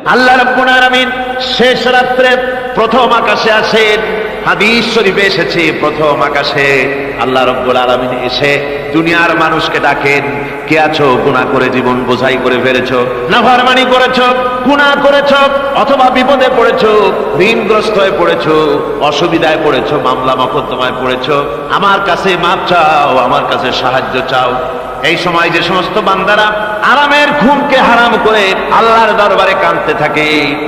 আল্লাহ রাব্বুল আলামিন শেষ রাত্রে প্রথম আকাশে আসেন। হাদিস শরীফে এসেছে প্রথম আকাশে আল্লাহ রাব্বুল আলামিন এসে দুনিয়ার মানুষকে ডাকেন, কে আছো গুনাহ করে জীবন বোঝাই করে ফেলেছো, নাফরমানি করেছো, গুনাহ করেছো, অথবা বিপদে পড়েছো, ঋণগ্রস্ত হয়ে পড়েছো, অসুবিধায় পড়েছো, মামলা মকদ্দমায় পড়েছো, আমার কাছে মাপ চাও, আমার কাছে সাহায্য চাও। এই সময় যে সমস্ত বান্দারা আরামের ঘুমকে হারাম করে আল্লাহর দরবারে কাঁদতে থাকে,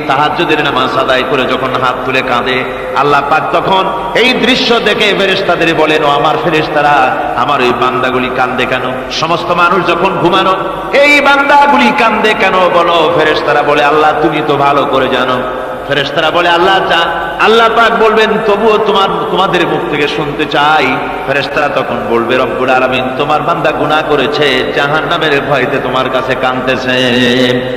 তাহাজ্জুদের নামাজ আদায় করে যখন হাত তুলে কাঁদে, আল্লাহ পাক তখন এই দৃশ্য দেখে ফেরেশতাদের বলেন, ও আমার ফেরেশতারা, আমার ওই বান্দাগুলি কাঁদে কেন? সমস্ত মানুষ যখন ঘুমানো, এই বান্দাগুলি কাঁদে কেন বলো? ফেরেশতারা বলে, আল্লাহ তুমি তো ভালো করে জানো। ফেরেশতারা বলে, আল্লাহ পাক বলবেন, তবুও তোমাদের মুখ থেকে শুনতে চাই। ফেরেশতারা তখন বলবে, রব্বুল আলামিন তোমার বান্দা গুনাহ করেছে, জাহান্নামের ভয়তে তোমার কাছে কাঁদতেছে,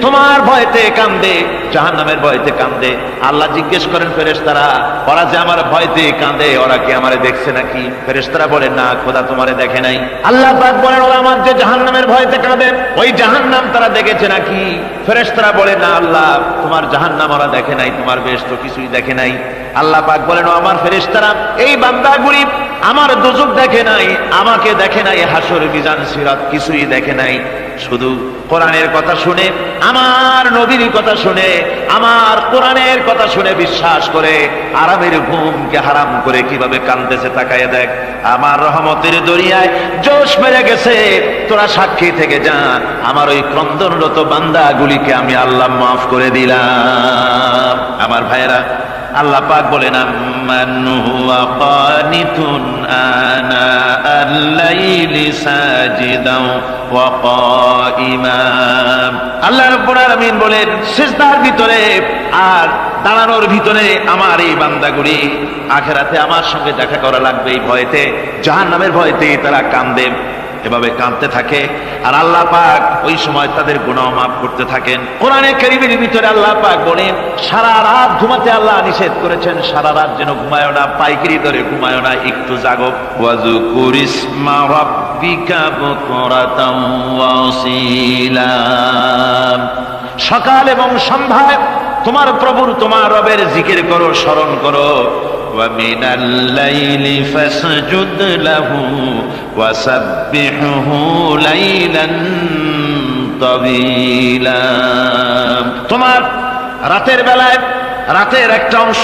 তোমার ভয়তে কাঁদে, জাহান্নামের ভয়তে কাঁদে। আল্লাহ জিজ্ঞেস করেন, ফেরেশতারা ওরা যে আমার ভয়তে কাঁদে, ওরা কি আমারে দেখছে নাকি? ফেরেশতারা বলে, না খোদা তোমারে দেখে নাই। আল্লাহ পাক বলেন, ওরা আমার যে জাহান্নামের ভয়তে কাঁদে, ওই জাহান্নাম তারা দেখেছে নাকি? ফেরেশতারা বলে, না আল্লাহ, তোমার জাহান্নাম ওরা দেখে নাই, তোমার বেহেশত কিছুই দেখে নাই। আল্লাহ পাক বলেন, ও আমার ফেরেশতারা, এই বান্দাগুলি আমার দোজখ দেখে নাই, আমাকে দেখে নাই, হাসর মিজান সিরাত কিছুই দেখে নাই, শুধু কোরআনের কথা শুনে, আমার নবীর কথা শুনে, আমার কোরআনের কথা শুনে বিশ্বাস করে আরামের ঘুমকে হারাম করে কিভাবে কাঁদতেছে তাকায় দেখ। আমার রহমতের দরিয়ায় জোশ মেরে গেছে, তোরা সাক্ষী থেকে যা, আমার ওই ক্রন্দনরত বান্দাগুলিকে আমি আল্লাহ মাফ করে দিলাম। আমার ভাইয়েরা, আল্লাহ পাক বলেন, আম্মান হুয়া কানিতুন আনা আল-লাইলি সাজিদাও ওয়া কাইমা। আল্লাহ রাব্বুল আলামিন বলেন, সিজদার ভিতরে আর দাঁড়ানোর ভিতরে আমার এই বান্দাগুলি আখিরাতে আমার সঙ্গে দেখা করা লাগবে এই ভয়তে, জাহান্নামের ভয়তে তারা কাঁদে, এভাবে কাঁদতে থাকে। আর আল্লাহ পাক ওই সময় তাদের গুনাহ মাফ করতে থাকেন। কোরআনে কারীমের ভিতরে আল্লাহ পাক বলেন, সারা রাত ঘুমাতে আল্লাহ নিষেধ করেছেন, সারা রাত যেন ঘুমায় না, পাইকারি দরে ঘুমায় না, একটু জাগো। ওয়াজকুর ইসমা রাব্বিকা বুকরাতাও ওয়া আসীলা। সকাল এবং সন্ধ্যায় তোমার প্রভুর, তোমার রবের জিকির করো, স্মরণ করো। وَمِنَ اللَّيْلِ فَاسْجُدْ لَهُ وَسَبِّحْهُ لَيْلًا طَوِيلًا। তোমার রাতের বেলায় রাতের একটা অংশ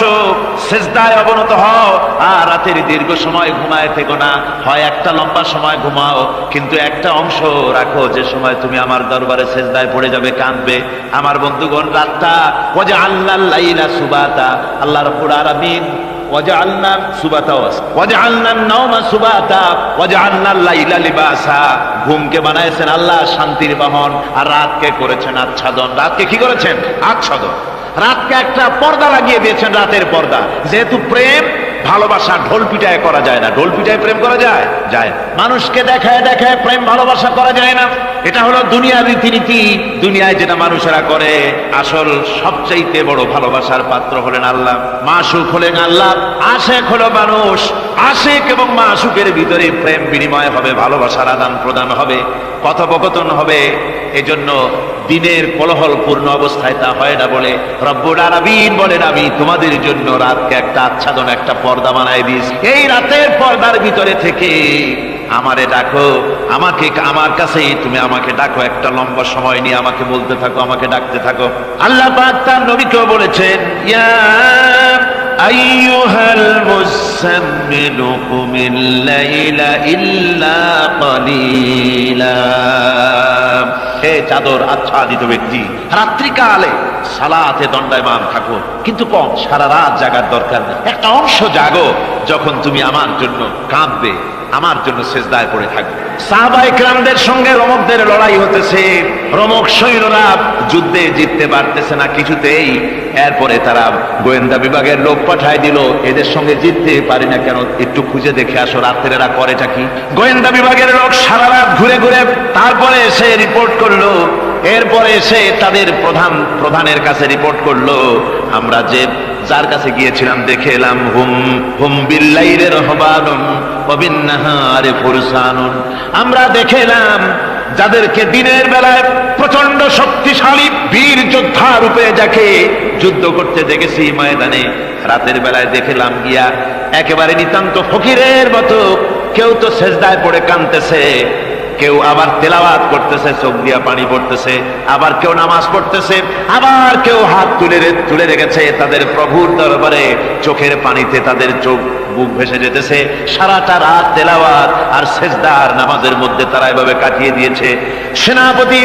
সিজদায় অবনত হও, আর রাতের দীর্ঘ সময় ঘুমায় থেকো না, হয় একটা লম্বা সময় ঘুমাও, কিন্তু একটা অংশ রাখো যে সময় তুমি আমার দরবারে সিজদায় পড়ে যাবে, কাঁদবে। আমার বন্ধুগণ, রাতটা ওয়াজআলনাল লাইলা সুবাতা, আল্লাহ রাব্বুল আলামিন ওয়াজআলনা সুবাতা ওয়াজআলনান নাওমা সুবাতা ওয়াজআলনাল লাইলা লিবাসা, ঘুমকে বানাইছেন আল্লাহ শান্তির বাহন, আর রাতকে করেছেন আচ্ছাদন। রাতকে কি করেছেন? আচ্ছাদন। রাতকে একটা পর্দা লাগিয়ে দিয়েছেন, রাতের পর্দা। যেহেতু প্রেম ভালোবাসা ঢোল পিটায় করা যায় না, ঢোল পিটায় প্রেম করা যায়? যায়। মানুষকে দেখায় দেখায় প্রেম ভালোবাসা করা যায় না, এটা হলো দুনিয়ার রীতিনীতি। দুনিয়ায় যেটা মানুষেরা করে, আসল সবচাইতে বড় ভালোবাসার পাত্র হলেন আল্লাহ, মাসুক হলেন আল্লাহ, আশেক হলো মানুষ। আশেক এবং মাসুকের ভিতরে প্রেম বিনিময় হবে, ভালোবাসার আদান প্রদান হবে, কথোপকথন হবে। এজন্য দিনের কোলাহল পূর্ণ অবস্থায় তা হয় না বলে রব্বুল আলামিন বলেন, আমি তোমাদের জন্য রাতকে একটা আচ্ছাদন, একটা পর্দা বানায় দিয়েছি। এই রাতের পর্দার ভিতরে থেকে আমারে ডাকো, আমাকে আমার কাছেই তুমি আমাকে ডাকো, একটা লম্বা সময় নিয়ে আমাকে বলতে থাকো, আমাকে ডাকতে থাকো। আল্লাহ পাক তার নবীকেও বলেছেন, ইয়া আইয়ুহাল মুযাম্মিলু কুমিল লাইলা ইল্লা কালিলা। হে চাদর আচ্ছাদিত ব্যক্তি, রাত্রিকালে সালাতে দণ্ডায়মান থাকো, কিন্তু কম, সারা রাত জাগার দরকার নেই। একটা অংশ জাগো, যখন তুমি আমার জন্য কাঁদবে, আমার জন্য সিজদায় পড়ে থাকবে। সাহাবায়ে কেরামদের সঙ্গে রোমকদের লড়াই হতেছে, রোমক সৈন্যরা যুদ্ধে জিততে পারতেছে না কিছুতেই। এরপরে তারা গোয়েন্দা বিভাগের লোক পাঠায় দিল, এদের সঙ্গে জিততে পারি না কেন, একটু খুঁজে দেখে আসো রাত্রে এরা করেটা কি। গোয়েন্দা বিভাগের লোক সারা রাত ঘুরে ঘুরে তারপরে এসে রিপোর্ট করলো। এরপরে এসে তাদের প্রধানের কাছে রিপোর্ট করলো, আমরা যার কাছে গিয়েছিলাম দেখে এলাম, হুম বিল্লাইলি রাহবানুন ওয়া বিন্নাহারি ফুরসানুন। আমরা দেখে এলাম যাদেরকে দিনের বেলায় প্রচন্ড শক্তিশালী বীর যোদ্ধা রূপে যাকে যুদ্ধ করতে দেখেছি ময়দানে, রাতের বেলায় দেখলাম গিয়া একেবারে নিতান্ত ফকিরের মতো কেউ তো সেজদায় পড়ে কাঁদতেছে, কেউ আবার তেলাওয়াত করতেছে, চোখ দিয়া পানি পড়তেছে, আবার কেউ নামাজ পড়তেছে, আবার কেউ হাত তুলে রেখেছে তাদের প্রভুর দরবারে, চোখের পানিতে তাদের চোখ বুক ভেসে যেতেছে। সারাটা রাত তেলাওয়াত আর সেজদা আর নামাজের মধ্যে তারা এভাবে কাটিয়ে দিয়েছে। সেনাপতি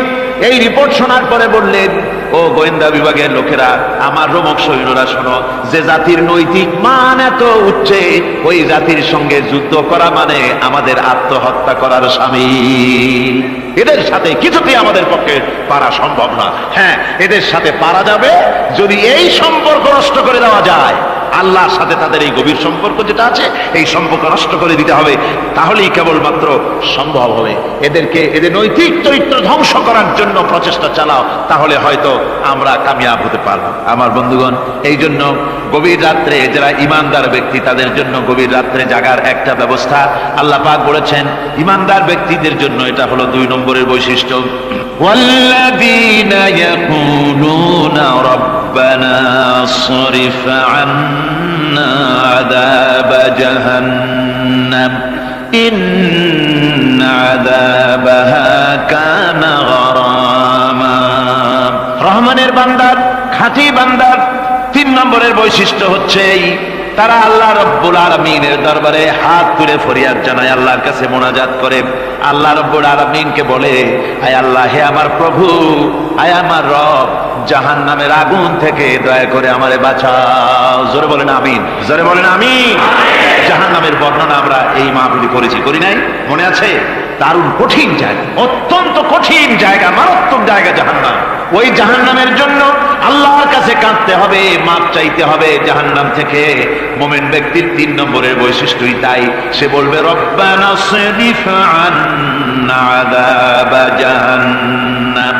এই রিপোর্ট শোনার পরে বললেন, ও গোয়েন্দা বিভাগের লোকেরা, আমার রোমক সৈন্যরা শোনো, যে জাতির নৈতিক মান এত উচ্চে, ওই জাতির সঙ্গে যুদ্ধ করা মানে আমাদের আত্মহত্যা করার শামিল। এদের সাথে কিছুতেই আমাদের পক্ষে পারা সম্ভব না। হ্যাঁ, এদের সাথে পারা যাবে যদি এই সম্পর্ক নষ্ট করে দেওয়া যায়। আল্লাহর সাথে তাদের এই গভীর সম্পর্ক যেটা আছে, এই সম্পর্ক নষ্ট করে দিতে হবে, তাহলেই কেবলমাত্র সম্ভব হবে। এদের নৈতিক চরিত্র ধ্বংস করার জন্য প্রচেষ্টা চালাও, তাহলে হয়তো আমরা কামিয়াব হতে পারবো। আমার বন্ধুগণ, এই জন্য গভীর রাত্রে যারা ইমানদার ব্যক্তি, তাদের জন্য গভীর রাত্রে জাগার একটা ব্যবস্থা আল্লাহ পাক বলেছেন। ইমানদার ব্যক্তিদের জন্য এটা হলো 2 নম্বরের বৈশিষ্ট্য। ওয়াল্লাযীনা ইয়াকুলুনা রাব্বানা সরিফ আন্না আযাবা জাহান্নাম ইন্না আযাবাহা কানা গরামা। রহমানের বান্দার, খাঁটি বান্দার 3 নম্বরের বৈশিষ্ট্য হচ্ছে তারা আল্লাহ রব্বুল আলামিনের দরবারে হাত তুলে ফরিয়াদ জানায়, আল্লাহর কাছে মোনাজাত করে, আল্লাহ রব্বুল আলামিনকে বলে, আয় আল্লাহ, হে আমার প্রভু, আয় আমার রব, জাহান্নামের আগুন থেকে দয়া করে আমারে বাঁচাও। জোরে বলেন আমিন, জোরে বলেন আমিন। জাহান্নামের বর্ণনা আমরা এই মাহফিলে করেছি, করি নাই? মনে আছে? দারুণ কঠিন জায়গা, অত্যন্ত কঠিন জায়গা, মারাত্মক জায়গা জাহান্নাম। ওই জাহান্নামের জন্য আল্লাহর কাছে কাঁদতে হবে, মাপ চাইতে হবে জাহান্নাম থেকে। মুমিন ব্যক্তির 3 নম্বরের বৈশিষ্ট্যই তাই। সে বলবে, রব্বানা সরিফ আন্না আযাবা জাহান্নাম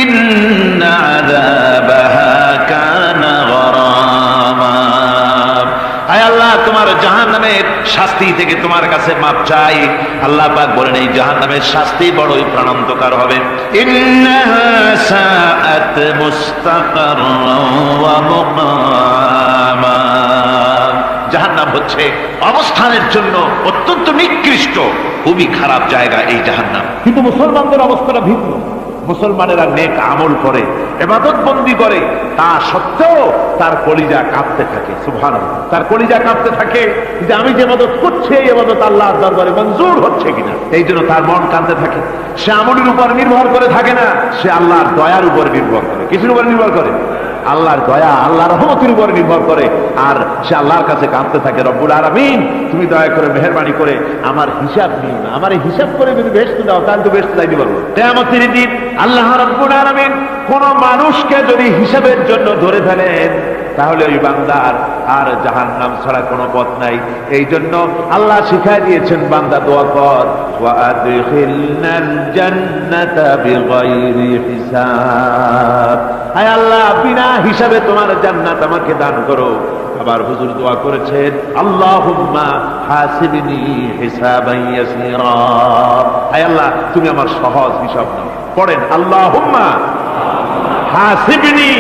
ইন্না আযাবাহা কানা গরামা। আয় আল্লাহ, তোমার জাহান্নামের শাস্তি থেকে তোমার কাছে মাপ চাই। আল্লাহ পাক বলেন, এই জাহান্নামের শাস্তি বড়ই প্রাণান্তকার হবে। ইন্নাহা সাআত মুস্তাকাররান ওয়া মুকামা। জাহান্নাম হচ্ছে অবস্থানের জন্য অত্যন্ত নিকৃষ্ট, খুবই খারাপ জায়গা এই জাহান্নাম। কিন্তু মুসলমানদের অবস্থাটা ভিন্ন। মুসলমানেরা নেক আমল করে, ইবাদত বন্দি করে, তা সত্ত্বেও তার কলিজা কাঁপতে থাকে। সুবহানাল্লাহ, তার কলিজা কাঁপতে থাকে যে আমি যে ইবাদত করছি, এই ইবাদত আল্লাহর দরবারে মঞ্জুর হচ্ছে কিনা। এই জন্য তার মন কাঁদতে থাকে। সে আমলের উপর নির্ভর করে থাকে না, সে আল্লাহর দয়ার উপর নির্ভর করে। কিসের উপর নির্ভর করে? আল্লাহর দয়া, আল্লাহর রহমতের উপর নির্ভর করে। আর সে আল্লাহর কাছে কাঁদতে থাকে, রব্বুল আলামিন, তুমি দয়া করে মেহেরবানি করে আমার হিসাব নিও না। আমার এই হিসাব করে যদি বেহেশতে দাও, তাহলে তো বেহেশতে যাইতে পারবো। কিয়ামতের দিন আল্লাহ রব্বুল আলামিন কোন মানুষকে যদি হিসাবের জন্য ধরে ফেলেন, তাহলে ওই বান্দার আর জাহান্নাম ছাড়া কোনো পথ নাই। এই জন্য আল্লাহ শিখাই দিয়েছেন, বান্দা দোয়া কর, ওয়া আদখিলনাল জান্নাতা বিগাইরি হিসাব। আয় আল্লাহ, বিনা হিসাবে তোমার জান্নাত আমাকে দান করো। আবার হুজুর দোয়া করেছেন, আল্লাহুম্মা হাসিবনি হিসাবান ইয়াসীরা। আয় আল্লাহ, তুমি আমার সহজ হিসাব নাও। পড়েন, আল্লাহুম্মা হাসিবনি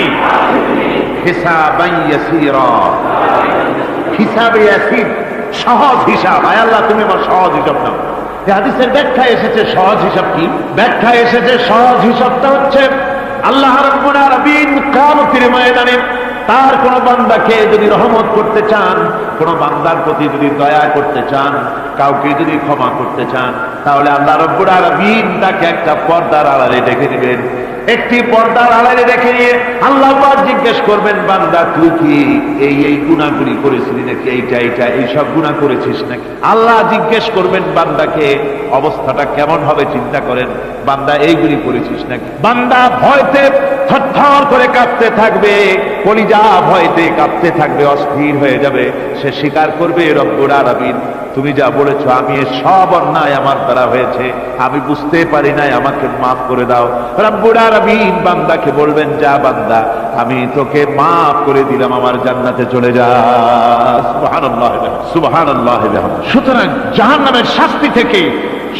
হিসাবান ইয়াসীরা। হিসাবে ইয়াসীর, সহজ হিসাব। আয় আল্লাহ, তুমি আমার সহজ হিসাব নাও। এই হাদিসের ব্যাখ্যা এসেছে সহজ হিসাব কি? ব্যাখ্যা এসেছে সহজ হিসাবটা হচ্ছে আল্লাহ রাব্বুল আলামিন কিয়ামতের ময়দানে তার কোন বান্দাকে যদি রহমত করতে চান, কোন বান্দার প্রতি যদি দয়া করতে চান, কাউকে যদি ক্ষমা করতে চান, তাহলে আল্লাহ রাব্বুল আলামিন তাকে একটা পর্দার আড়ালে রেখে দিবেন। একটি পর্দার আড়ালে রেখে নিয়ে আল্লাহ পাক জিজ্ঞেস করবেন, বান্দা তুই কি এই গুনাহগুলি করেছিলি নাকি? এই সব গুনাহ করেছিস নাকি? আল্লাহ জিজ্ঞেস করবেন বান্দাকে, অবস্থাটা কেমন হবে চিন্তা করেন, বান্দা এইগুলি করেছিস নাকি? বান্দা ভয়তে থরথর করে কাঁপতে থাকবে, কলিজা ভয়তে কাঁপতে থাকবে, অস্থির হয়ে যাবে। সে স্বীকার করবে, রব্বুল আলামিন, তুমি যা বলেছো, আমি সব অন্যায় আমার দ্বারা হয়েছে, আমি বুঝতে পারি নাই, আমাকে মাফ করে দাও। রব্বুল আলামিন বান্দাকে বলবেন, যা বান্দা, আমি তোকে মাফ করে দিলাম, আমার জান্নাতে চলে যা। সুবহানাল্লাহ, সুবহানাল্লাহ। সুতরাং জাহান্নামের শাস্তি থেকে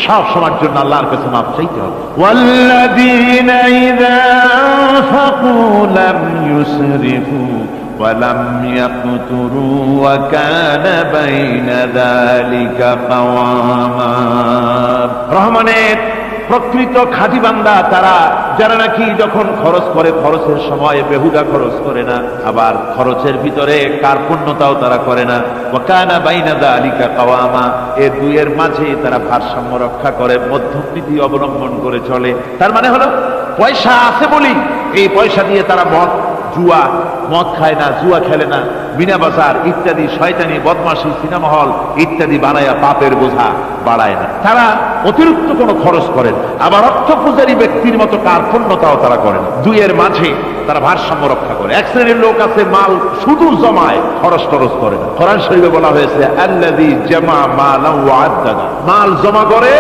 সব সময়ের জন্য আল্লাহর কাছে মাপ চাইতে হবে। والذين إذا أنفقوا لم يسرفوا ولم يقتروا وكان بين ذلك قواما। রহমানের প্রকৃত খাঁটি বান্দা তারা, যারা নাকি যখন খরচ করে খরচের সময় বেহুদা খরচ করে না, আবার খরচের ভিতরে কার্পণ্যতাও তারা করে না। ওয়াকানা বাইনা যালিকা কাওয়ামা, এই দুইয়ের মাঝে তারা ভারসাম্য রক্ষা করে, মধ্যমনীতি অবলম্বন করে চলে। তার মানে হলো পয়সা আছে বলি এই পয়সা দিয়ে তারা মদ খায় না, জুয়া খেলে না, বিনা বাজার ইত্যাদি শয়তানি বদমাশি সিনেমা হল ইত্যাদি বানায়া পাপের বোঝা বাড়ায় না। তারা অতিরিক্ত কোনো খরচ করেন, আবার অর্থ পূজারী ব্যক্তির মতো কার্পণ্যতাও তারা করেন। দুইয়ের মাঝে তারা ভারসাম্য রক্ষা করে। এক শ্রেণীর লোক আছে মাল শুধু জমায়, খরচ টরচ করে না। কোরআন শরীফে বলা হয়েছে আল্লাযী জামা মালান ওয়া আদ্দাদা, মাল জমা করে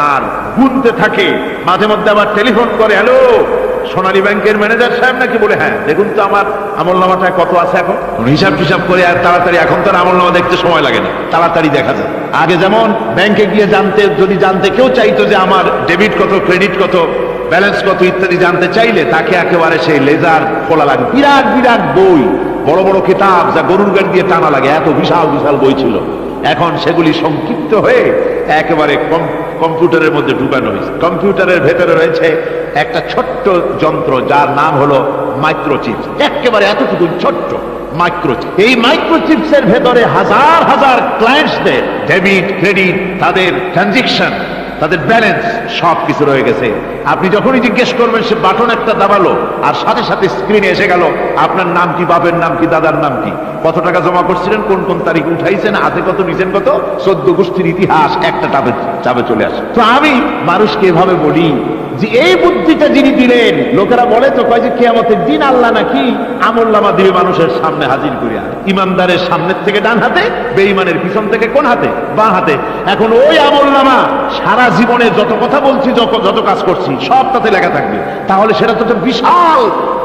আর গুনতে থাকে, মাঝে মধ্যে আবার টেলিফোন করে, হ্যালো সোনালী ব্যাংকের ম্যানেজার সাহেব নাকি, বলে হ্যাঁ দেখুন তো আমার আমলনামাটায় কত আছে। এখন হিসাব টিসাব করে আর তাড়াতাড়ি, এখন তার আমলনামা দেখতে সময় লাগে না, তাড়াতাড়ি দেখা যায়। আগে যেমন ব্যাংকে গিয়ে যদি জানতে কেউ চাইতো যে আমার ডেবিট কত, ক্রেডিট কত, ব্যালেন্স কত ইত্যাদি জানতে চাইলে তাকে একেবারে সেই লেজার খোলা লাগে, বিরাট বিরাট বই, বড় বড় কিতাব যা গরুর গাড়ি দিয়ে টানা লাগে, এত বিশাল বিশাল বই ছিল। এখন সেগুলি সংক্ষিপ্ত হয়ে একেবারে কম্পিউটারের মধ্যে ঢুকানো হয়েছে। কম্পিউটারের ভেতরে রয়েছে একটা ছোট্ট যন্ত্র যার নাম হলো মাইক্রোচিপস, একেবারে এতটুকু ছোট্ট মাইক্রোচিপ। এই মাইক্রোচিপসের ভেতরে হাজার হাজার ক্লায়েন্টসদের ডেবিট ক্রেডিট, তাদের ট্রানজেকশন, তাদের ব্যালেন্স সবকিছু রয়ে গেছে। আপনি যখনই জিজ্ঞেস করবেন সে বাটন একটা দাবালো আর সাথে সাথে স্ক্রিনে এসে গেল আপনার নাম কি, বাপের নাম কি, দাদার নাম কি, কত টাকা জমা করছিলেন, কোন কোন তারিখ উঠাইছেন, হাতে কত নিছেন কত, 14 গোষ্ঠীর ইতিহাস একটা চাপে চলে আসে। তো আমি মানুষকে এভাবে বলি যে এই বুদ্ধিটা যিনি দিলেন, লোকেরা বলে তো কয় যে কিয়ামতের দিন আল্লাহ নাকি আমলনামা দিবে মানুষের সামনে হাজির করিয়া, ইমানদারের সামনের থেকে ডান হাতে, বেঈমানের পিছন থেকে কোন হাতে, বাঁ হাতে। এখন ওই আমলনামা সারা জীবনে যত কথা বলছি, যত কাজ করছি সব তাতে লেখা থাকবে। তাহলে সেটা তো বিশাল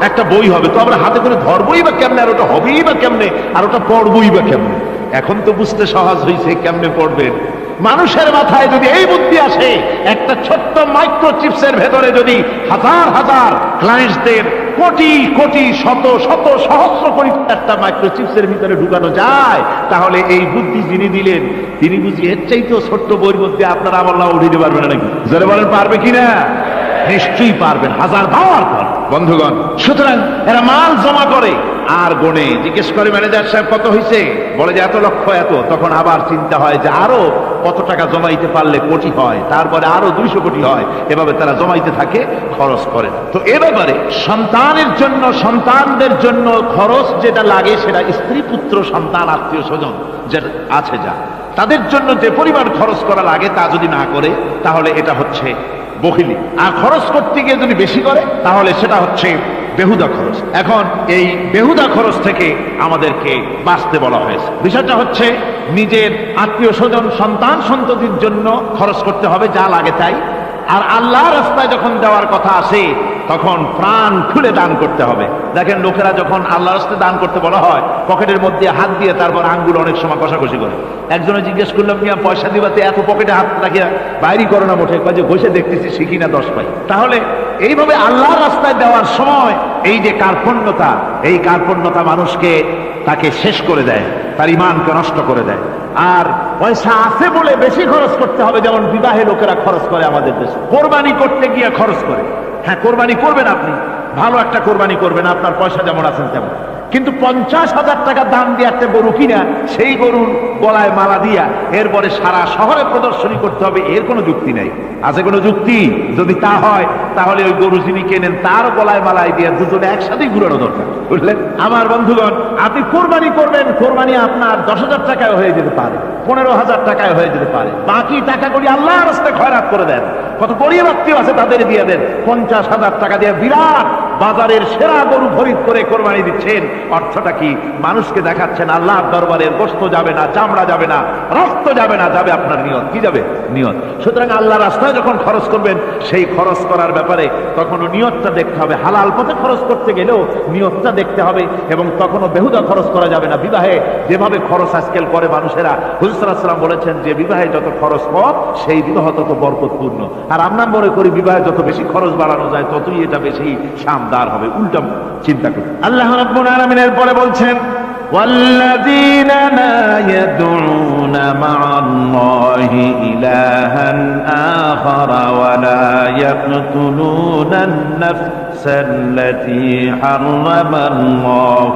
একটা বই হবে, তো আমরা হাতে করে ধরবই বা কেমনে, আর ওটা হবেই বা কেমনে, আর ওটা পড়বই বা কেমনে। এখন তো বুঝতে সহজ হয়েছে কেমনে পড়বেন। মানুষের মাথায় যদি এই বুদ্ধি আসে, একটা ছোট্ট মাইক্রোচিপসের ভেতরে যদি হাজার হাজার ক্লায়েন্টসদের কোটি কোটি শত শত সহস্র কোটি একটা মাইক্রোচিপসের ভিতরে ঢুকানো যায়, তাহলে এই বুদ্ধি যিনি দিলেন তিনি বুঝি এর চাইতেও ছোট্ট বইয়ের মধ্যে আপনার আমলনামা উঠিয়ে দিতে পারবেন নাকি? যারা বলেন পারবে কিনা? নিশ্চয়ই পারবেন, হাজার বার পারবেন বন্ধুগণ। সুতরাং এরা মাল জমা করে আর গনে, জিজ্ঞেস করে ম্যানেজার সাহেব কত হয়েছে, বলে যে এত লক্ষ এত। তখন আবার চিন্তা হয় যে আরো কত টাকা জমাইতে পারলে কোটি হয়, তারপরে আরো 200 কোটি হয়, এভাবে তারা জমাইতে থাকে, খরচ করে। তো এ ব্যাপারে সন্তানের জন্য, সন্তানদের জন্য খরচ যেটা লাগে সেটা স্ত্রী পুত্র সন্তান আত্মীয় স্বজন যেটা আছে, যা তাদের জন্য যে পরিমাণ খরচ করা লাগে তা যদি না করে তাহলে এটা হচ্ছে বখিলি। আর খরচ করতে গিয়ে যদি বেশি করে তাহলে সেটা হচ্ছে বেহুদা খরচ। এখন এই বেহুদা খরচ থেকে আমাদেরকে বাঁচতে বলা হয়েছে। বিষয়টা হচ্ছে নিজের আত্মীয় স্বজন সন্তান সন্ততির জন্য খরচ করতে হবে যা লাগে তাই। আর আল্লাহর রাস্তায় যখন দেওয়ার কথা আসে তখন প্রাণ খুলে দান করতে হবে। দেখেন লোকেরা যখন আল্লাহর রাস্তায় দান করতে বলা হয় পকেটের মধ্যে হাত দিয়ে তারপর আঙ্গুল অনেক সময় কষাকষি করে। একজনে জিজ্ঞেস করলাম মিয়া পয়সা দিবাতে এত পকেটে হাত রাখিয়া বাইরে করো না মোটে, কয় যে ঘষে দেখতেছি শিখি না 10 পাই। তাহলে এইভাবে আল্লাহর রাস্তায় দেওয়ার সময় এই যে কার্পণ্যতা, এই কার্পণ্যতা মানুষকে তাকে শেষ করে দেয়, তার ঈমানকে নষ্ট করে দেয়। আর পয়সা আছে বলে বেশি খরচ করতে হবে, যেমন বিবাহে লোকেরা খরচ করে আমাদের দেশে, কোরবানি করতে গিয়ে খরচ করে। হ্যাঁ কোরবানি করবেন, আপনি ভালো একটা কোরবানি করবেন, আপনার পয়সা যেমন আছেন তেমন, কিন্তু 50,000 টাকা দাম দিয়ে একটা গরু কিনা সেই গরুর গলায় মালা দিয়া এরপরে সারা শহরে প্রদর্শনী করতে হবে, এর কোনো যুক্তি নাই। আছে কোনো যুক্তি? যদি তা হয় তাহলে ওই গরু যিনি কেনেন তার গলায় মালায় দিয়ে দুজনে একসাথেই ঘুরানো দরকার, বুঝলেন? আমার বন্ধুগণ, আপনি কোরবানি করবেন, কোরবানি আপনার 10,000 টাকায় হয়ে যেতে পারে, 15,000 টাকায় হয়ে যেতে পারে, বাকি টাকাগুলি আল্লাহর রাস্তায় খয়রাত করে দেন। কত গরিব আত্মীয় আছে তাদের দিয়ে দেন, 50,000 টাকা দিয়ে বিরাট বাজারের সেরা গরু খরিদ করে কোরবানি দিচ্ছেন। অর্থটা কি? মানুষকে দেখাচ্ছেন আল্লাহর দরবারের গোশত যাবে না, চামড়া যাবে না, রক্ত যাবে না, যাবে আপনার নিয়ত। কি যাবে? নিয়ত। সুতরাং আল্লাহ রাস্তায় যখন খরচ করবেন, সেই খরচ করার ব্যাপারে তখনও নিয়তটা দেখতে হবে। হালাল পথে খরচ করতে গেলেও নিয়তটা দেখতে হবে, এবং তখনও বেহুদা খরচ করা যাবে না। বিবাহে যেভাবে খরচ আজকাল করে মানুষেরা, হুজুর সাল্লাল্লাহু আলাইহি ওয়াসাল্লাম বলেছেন যে বিবাহে যত খরচ কম সেই বিবাহ তত বরকতপূর্ণ। আর আমরা মনে করি বিবাহে যত বেশি খরচ বাড়ানো যায় ততই এটা বেশি শানদার হবে। উল্টা চিন্তা করি। আল্লাহ রাব্বুল আলামিন এরপরে বলছেন, والذين لا يدعون مع الله إلها آخر ولا يقتلون النفس التي حرم الله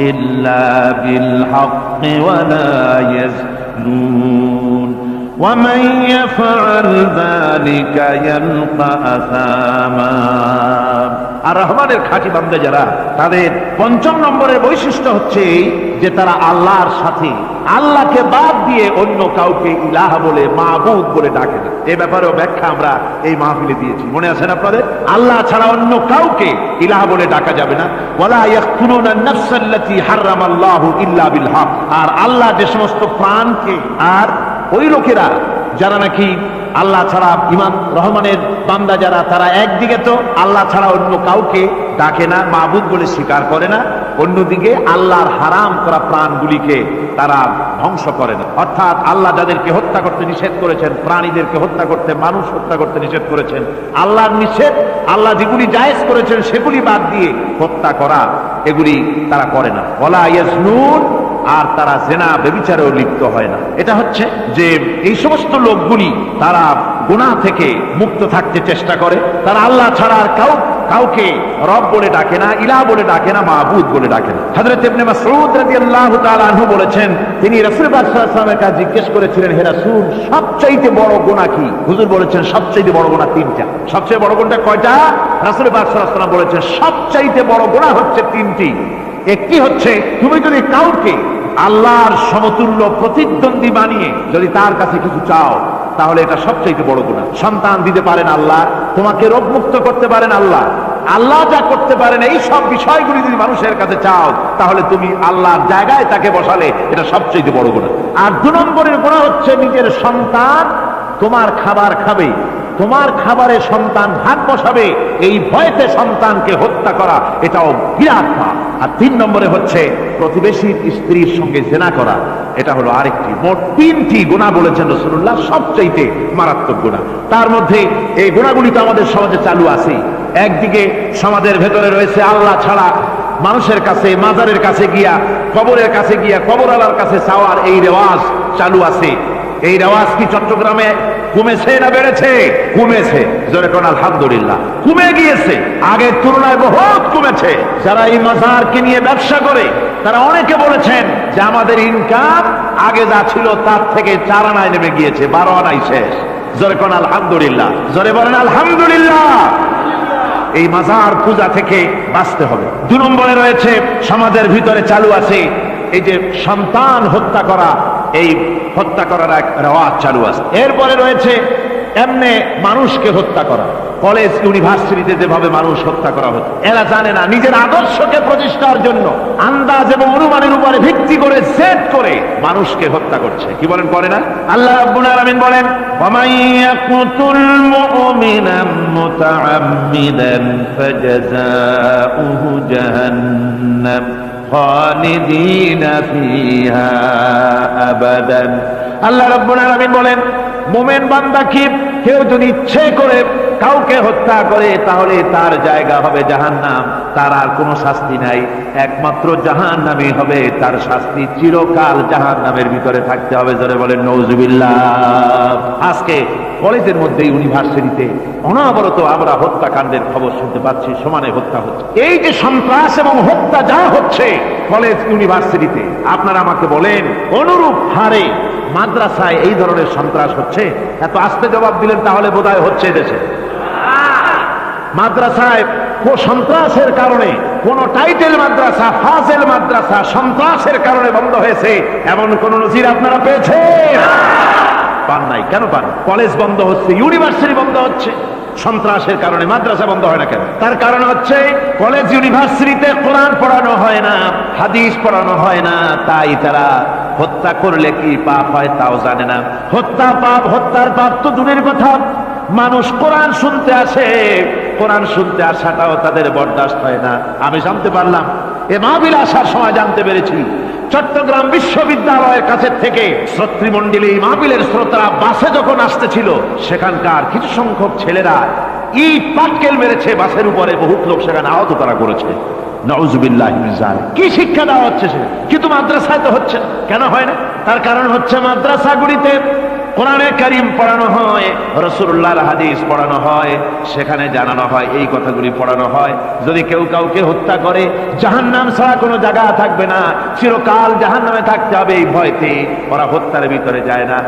إلا بالحق ولا يزنون ومن يفعل ذلك يلقى أثاما। আর রহমানের খাঁটি বান্দা যারা, তাদের পঞ্চম নম্বরের বৈশিষ্ট্য হচ্ছে যে তারা আল্লাহর সাথে, আল্লাহকে বাদ দিয়ে অন্য কাউকে ইলাহ বলে, মাবুদ বলে ডাকে না। এ ব্যাপারেও ব্যাখ্যা আমরা এই মাহফিলে দিয়েছি, মনে আছে না আপনাদের? আল্লাহ ছাড়া অন্য কাউকে ইলাহ বলে ডাকা যাবে না। ওয়ালা ইয়াকতুলুনা আন-নাফসাল্লাতী হারামাল্লাহু ইল্লা বিল হক। আর আল্লাহ যে সমস্ত প্রাণকে, আর ওই লোকেরা যারা নাকি আল্লাহ ছাড়া, ইমান রহমানের বান্দা যারা, তারা একদিকে তো আল্লাহ ছাড়া অন্য কাউকে ডাকে না, মাবুদ বলে স্বীকার করে না, অন্যদিকে আল্লাহর হারাম করা প্রাণগুলিকে তারা ধ্বংস করে না। অর্থাৎ আল্লাহ যাদেরকে হত্যা করতে নিষেধ করেছেন, প্রাণীদেরকে হত্যা করতে, মানুষ হত্যা করতে নিষেধ করেছেন, আল্লাহর নিষেধ, আল্লাহ যেগুলি জায়েজ করেছেন সেগুলি বাদ দিয়ে হত্যা করা, এগুলি তারা করে না। ওয়ালা ইয়াজনুন, আর তারা জেনা ব্যভিচারেও লিপ্ত হয় না। এটা হচ্ছে যে এই সমস্ত লোকগুলি তারা গুনাহ থেকে মুক্ত থাকতে চেষ্টা করে। তারা আল্লাহ ছাড়া আর কাউকে রব বলে ডাকে না, ইলাহ বলে ডাকে না, মাবুদ বলে ডাকে না। হযরত ইবনে মাসউদ রাদিয়াল্লাহু তাআলা আনহু বলেছেন, তিনি রাসূল পাক সাল্লাল্লাহু আলাইহি ওয়াসাল্লামের কাছে জিজ্ঞেস করেছিলেন, হে রাসূল, সবচাইতে বড় গুনাহ কি? হুজুর বলেছেন সবচাইতে বড় গুনাহ তিনটা। সবচেয়ে বড় গুনাহটা কয়টা? রাসূল পাক সাল্লাল্লাহু আলাইহি ওয়াসাল্লাম বলেছেন সবচাইতে বড় গুনাহ হচ্ছে তিনটি। একটি হচ্ছে, তুমি যদি কাউকে আল্লাহর সমতুল্য প্রতিদ্বন্দ্বী বানিয়ে যদি তার কাছে কিছু চাও, তাহলে এটা সবচেয়ে বড় গুনাহ। সন্তান দিতে পারেন আল্লাহ, তোমাকে রোগ মুক্ত করতে পারেন আল্লাহ, আল্লাহ যা করতে পারেন এই সব বিষয়গুলি যদি মানুষের কাছে চাও, তাহলে তুমি আল্লাহর জায়গায় তাকে বসালে, এটা সবচেয়ে বড় গুনাহ। আর 2 নম্বরের গুনাহ হচ্ছে, নিজের সন্তান তোমার খাবার খাবে, তোমার খাবারে সন্তান ভাগ বসাবে, এই ভয়তে সন্তানকে হত্যা করা, এটাও বিরাট পাপ। আর 3 নম্বরে হচ্ছে প্রতিবেশীর স্ত্রীর সঙ্গে জেনা করা, এটা হলো আরেকটি। মোট 3টি গুনাহ বলেছেন রাসূলুল্লাহ, সবচাইতে মারাত্মক গুনাহ। তার মধ্যে এই গুনাহগুলি তো আমাদের সমাজে চালু আছে। একদিকে সমাজের ভেতরে রয়েছে আল্লাহ ছাড়া মানুষের কাছে, মাজারের কাছে গিয়া, কবরের কাছে গিয়া, কবরওয়ালার কাছে চাওয়ার এই রেওয়াজ চালু আছে। এই রেওয়াজ কি চট্টগ্রামে কমেছে না বেড়েছে? কমেছে। জোরে কোন আলহামদুলিল্লাহ। কমে গিয়েছে, আগের তুলনায় বহুত কমেছে। যারা এই মাজারকে নিয়ে ব্যবসা করে, তারা অনেকে বলেছেন যে আমাদের ইনকাম আগে যা ছিল তার থেকে 4 আনায় নেমে গিয়েছে, 12 আনায় শেষ। জোরে কোন আলহামদুলিল্লাহ। জোরে বলেন আলহামদুলিল্লাহ। এই মাজার পূজা থেকে বাঁচতে হবে। 2 নম্বরে রয়েছে, সমাজের ভিতরে চালু আছে এই যে সন্তান হত্যা করা, এই হত্যা করার এক রেওয়াজ চালু আছে। এরপরে রয়েছে এমনি মানুষকে হত্যা করা। কলেজ ইউনিভার্সিটিতে যেভাবে মানুষ হত্যা করা হচ্ছে, এরা জানে না নিজের আদর্শকে প্রতিষ্ঠার জন্য আন্দাজ এবং অনুমানের উপরে ভিত্তি করে সেট করে মানুষকে হত্যা করছে। কি বলেন, করে না? আল্লাহ রাব্বুল আলামিন বলেন, ওয়ামাইয়াকুতুল মুমিনান মুতাআম্মিদান ফাজাযাউহু জাহান্নাম খালিদিনা ফিহা আবাদান। আল্লাহ রাব্বুল আলামিন বলেন, মুমিন বান্দা কি, কেউ যদি ইচ্ছে করে কাউকে হত্যা করে, তাহলে তার জায়গা হবে জাহান্নাম, তার আর কোনো শাস্তি নাই, একমাত্র জাহান্নামই হবে তার শাস্তি, চিরকাল জাহান্নামের ভিতরে থাকতে হবে। জোরে বলেন নাউজুবিল্লাহ। আজকে কলেজের মধ্যে, ইউনিভার্সিটিতে অনবরত আমরা হত্যাকাণ্ডের খবর শুনতে পাচ্ছি, সমানে হত্যা হচ্ছে। এই যে সন্ত্রাস এবং হত্যা যা হচ্ছে কলেজ ইউনিভার্সিটিতে, আপনারা আমাকে বলেন অনুরূপ হারে মাদ্রাসায় এই ধরনের সন্ত্রাস হচ্ছে? এত আস্তে জবাব দিলেন তাহলে বোধহয় হচ্ছে দেশে। মাদ্রাসায় সন্ত্রাসের কারণে, কোন টাইটেল মাদ্রাসা, ফাজেল মাদ্রাসা সন্ত্রাসের কারণে বন্ধ হয়েছে এমন কোন নজির আপনারা পেয়েছেন? পান নাই। কেন পান? কলেজ বন্ধ হচ্ছে, ইউনিভার্সিটি বন্ধ হচ্ছে, সন্ত্রাসের কারণে মাদ্রাসা বন্ধ হয় না কেন? তার কারণ হচ্ছে কলেজ ইউনিভার্সিটিতে কোরআন পড়ানো হয় না, হাদিস পড়ানো হয় না, তাই তারা হত্যা করলে কি পাপ হয় তাও জানে না। হত্যা পাপ, হত্যার পাপ তো দূরের কথা, মানুষ কোরআন শুনতে আসে, কোরআন শুনতে আসাটাও তাদের বরদাস্ত হয় না। আমি জানতে পারলাম, এ মাহফিল আসার সময় জানতে পেরেছি, চট্টগ্রাম বিশ্ববিদ্যালয়ের কাছে থেকে শ্রোতৃমণ্ডলী মাহফিলের শ্রোতারা বাসে যখন আসতেছিল, সেখানকার কিছু সংখ্যক ছেলেরা ইট পাটকেল মেরেছে বাসের উপরে, বহুত লোক সেখানে আহত তারা করেছে। নাউজুবিল্লাহ মিন যালিক। কি শিক্ষা দেওয়া হচ্ছে সে? কিন্তু মাদ্রাসায় তো হচ্ছে না। কেন হয় না? তার কারণ হচ্ছে মাদ্রাসাগুলিতে কোরআনে কারীম পড়ানো হয়, রাসূলুল্লাহর হাদিস পড়ানো হয়, সেখানে জানানো হয়, এই কথাগুলি পড়ানো হয়, যদি কেউ কাউকে হত্যা করে জাহান্নাম ছাড়া কোনো জায়গা থাকবে না, চিরকাল জাহান্নামে থাকতে হবে, এই ভয়তে ওরা হত্যার ভিতরে যায় না।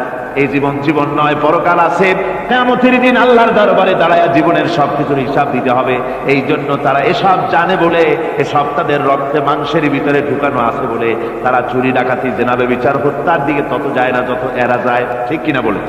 এই জীবন জীবন নয়, পরকাল আছে, কিয়ামতের দিন আল্লাহর দরবারে দাঁড়ায়া জীবনের সবকিছুর হিসাব দিতে হবে। এই জন্য তারা এসব জানে বলে, এসব তাদের রক্তে মাংসের ভিতরে ঢুকানো আছে বলে তারা চুরি ডাকাতি জেনা ব্যভিচার হত্যার দিকে তত যায় না যত এরা যায়। ঠিক কিনা বলে?